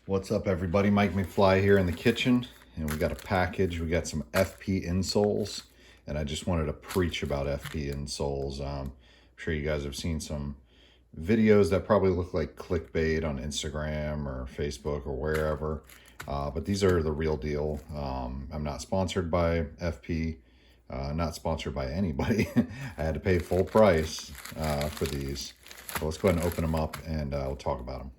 What's up, everybody? Mike McFly here in the kitchen, and we got a package. We got some FP insoles, and I just wanted to preach about FP insoles. I'm sure you guys have seen some videos that probably look like clickbait on Instagram or Facebook or wherever, but these are the real deal. I'm not sponsored by FP, not sponsored by anybody. I had to pay full price for these. So let's go ahead and open them up, and we'll talk about them.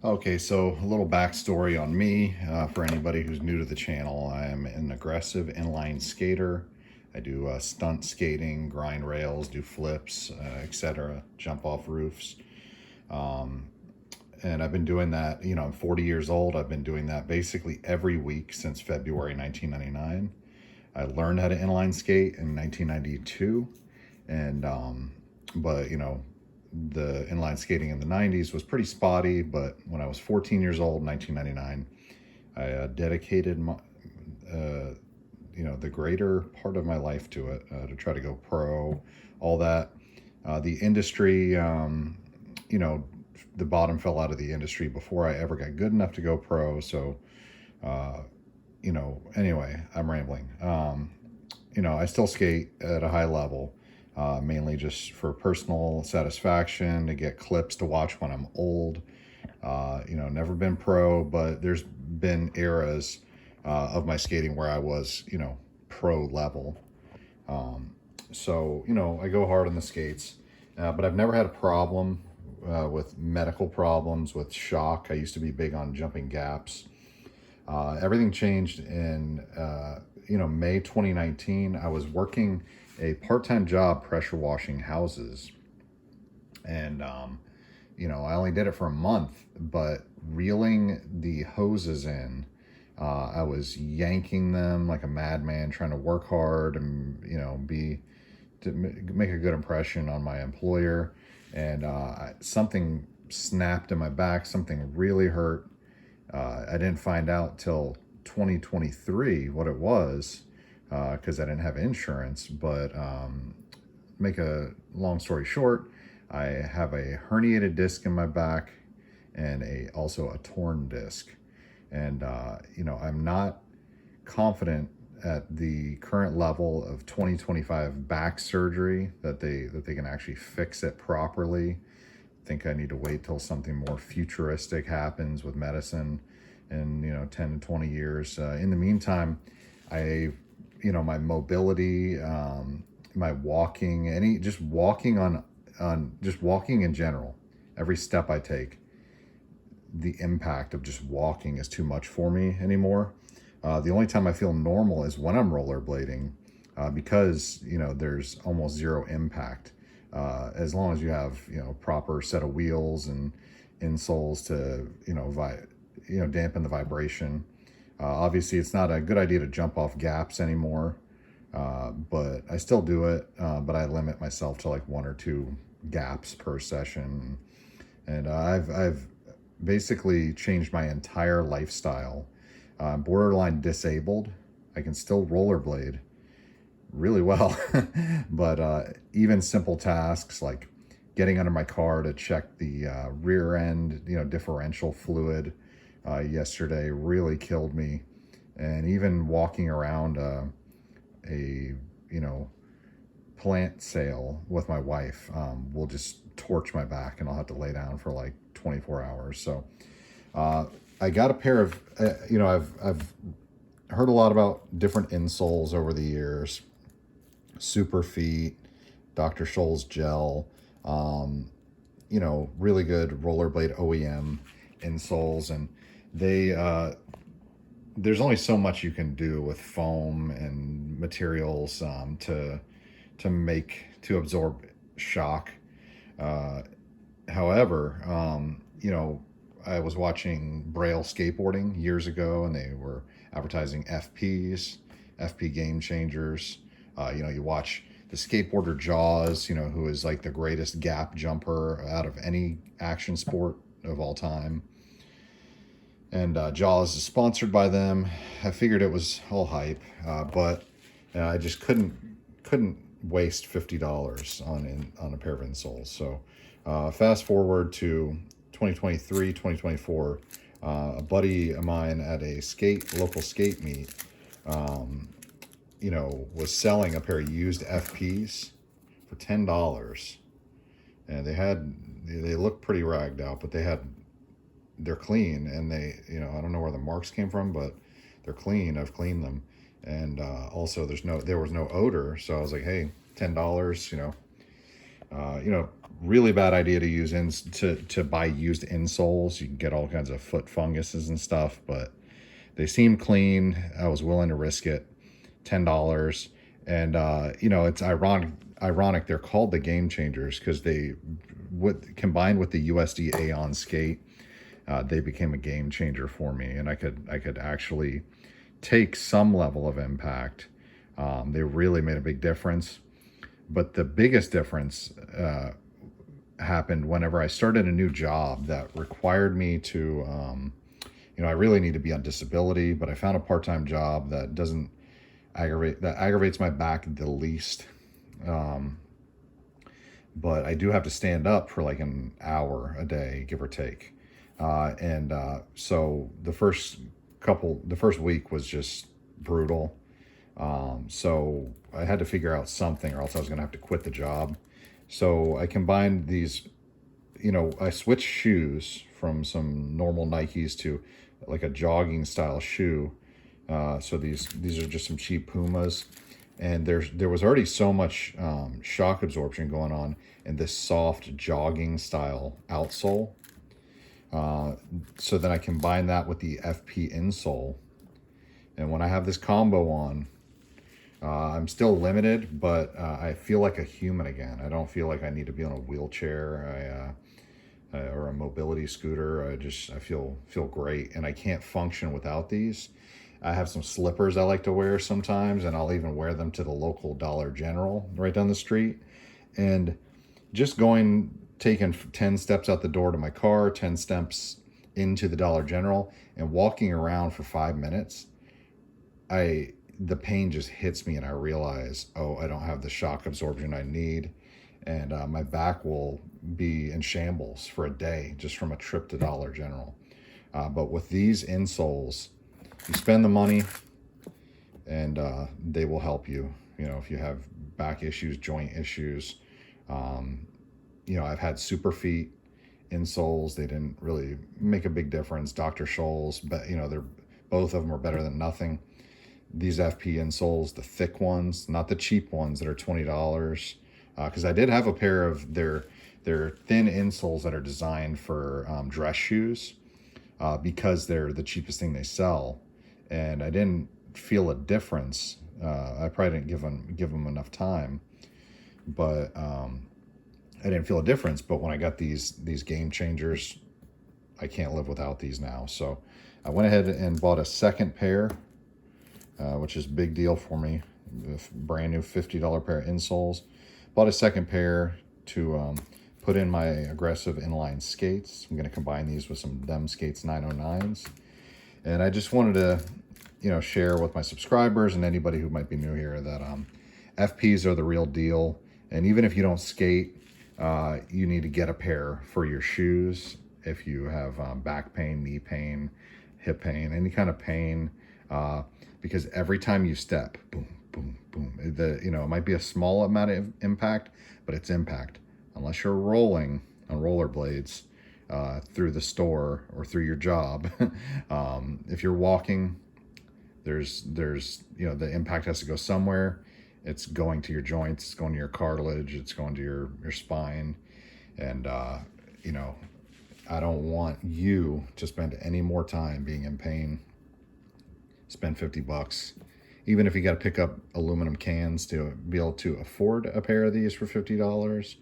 Okay, so a little backstory on me for anybody who's new to the channel. I am an aggressive inline skater. I do stunt skating, grind rails, do flips, etc., jump off roofs. And I've been doing that, I'm 40 years old. I've been doing that basically every week since February 1999. I learned how to inline skate in 1992. And, but, the inline skating in the 90s was pretty spotty, but when I was 14 years old, 1999, I dedicated my, the greater part of my life to it, to try to go pro, all that. The industry, the bottom fell out of the industry before I ever got good enough to go pro. So, anyway, I'm rambling. I still skate at a high level. Mainly just for personal satisfaction, to get clips to watch when I'm old. Never been pro, but there's been eras of my skating where I was, pro level. So, I go hard on the skates, but I've never had a problem with medical problems, with shock. I used to be big on jumping gaps. Everything changed in, May 2019. I was working a part-time job pressure washing houses, and I only did it for a month, but reeling the hoses in, I was yanking them like a madman, trying to work hard and make a good impression on my employer. And something snapped in my back. Something really hurt. I didn't find out till 2023 what it was, because I didn't have insurance. But make a long story short, I have a herniated disc in my back and also a torn disc. And I'm not confident at the current level of 2025 back surgery that they can actually fix it properly. I think I need to wait till something more futuristic happens with medicine in 10 to 20 years. In the meantime, my mobility, my walking, just walking in general, every step I take, the impact of just walking is too much for me anymore. The only time I feel normal is when I'm rollerblading, because, there's almost zero impact. As long as you have, proper set of wheels and insoles to, dampen the vibration. Obviously, it's not a good idea to jump off gaps anymore, but I still do it, but I limit myself to like 1 or 2 gaps per session. And I've basically changed my entire lifestyle. Borderline disabled. I can still rollerblade really well, but even simple tasks like getting under my car to check the rear end, differential fluid, yesterday really killed me. And even walking around a plant sale with my wife will just torch my back, and I'll have to lay down for like 24 hours. So I got a pair of, I've heard a lot about different insoles over the years. Super Feet, Dr. Scholl's gel, really good rollerblade OEM insoles. And there's only so much you can do with foam and materials to absorb shock. However, I was watching Braille skateboarding years ago, and they were advertising FP Gamechangers. You watch the skateboarder Jaws, who is like the greatest gap jumper out of any action sport of all time. And Jaws is sponsored by them. I figured it was all hype, but I just couldn't waste $50 on a pair of insoles. So fast forward to 2023, 2024, a buddy of mine at a local skate meet, you know, was selling a pair of used FPs for $10. And they looked pretty ragged out, but they're clean, and you know, I don't know where the marks came from, but they're clean. I've cleaned them. And also there was no odor. So I was like, hey, $10, you know, really bad idea to buy used insoles. You can get all kinds of foot funguses and stuff, but they seemed clean. I was willing to risk it. $10. And you know, it's ironic they're called the Gamechangers because combined with the USD Aeon skate, they became a game changer for me, and I could actually take some level of impact. They really made a big difference. But the biggest difference happened whenever I started a new job that required me to, you know, I really need to be on disability, but I found a part-time job that aggravates my back the least. But I do have to stand up for like an hour a day, give or take. So the first week was just brutal. So I had to figure out something, or else I was going to have to quit the job. So I combined these, you know, I switched shoes from some normal Nikes to like a jogging style shoe. So these are just some cheap Pumas. And there was already so much shock absorption going on in this soft jogging style outsole. So then I combine that with the FP insole. And when I have this combo on, I'm still limited, but I feel like a human again. I don't feel like I need to be on a wheelchair or a mobility scooter. I feel great, and I can't function without these. I have some slippers I like to wear sometimes, and I'll even wear them to the local Dollar General right down the street. And just taking 10 steps out the door to my car, 10 steps into the Dollar General, and walking around for 5 minutes, the pain just hits me, and I realize, oh, I don't have the shock absorption I need, and my back will be in shambles for a day just from a trip to Dollar General. But with these insoles, you spend the money, and they will help you. You know, if you have back issues, joint issues. You know, I've had Super Feet insoles. They didn't really make a big difference. Dr. Scholl's, but you know, both of them are better than nothing. These FP insoles, the thick ones, not the cheap ones that are $20. Because I did have a pair of their thin insoles that are designed for dress shoes, because they're the cheapest thing they sell, and I didn't feel a difference. I probably didn't give them enough time, but I didn't feel a difference. But when I got these Gamechangers, I can't live without these now. So I went ahead and bought a second pair, which is a big deal for me. A brand new $50 pair of insoles. Bought a second pair to put in my aggressive inline skates. I'm going to combine these with some Dem Skates 909s. And I just wanted to, you know, share with my subscribers and anybody who might be new here that FPs are the real deal. And even if you don't skate, you need to get a pair for your shoes. If you have back pain, knee pain, hip pain, any kind of pain, because every time you step, boom, boom, boom. You know, it might be a small amount of impact, but it's impact. Unless you're rolling on rollerblades through the store or through your job. If you're walking, there's you know, the impact has to go somewhere. It's going to your joints, it's going to your cartilage, it's going to your spine. And you know, I don't want you to spend any more time being in pain. Spend $50. Even if you got to pick up aluminum cans to be able to afford a pair of these for $50,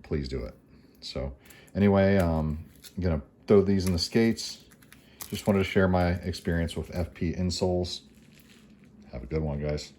please do it. So anyway, I'm gonna throw these in the skates. Just wanted to share my experience with FP insoles. Have a good one, guys.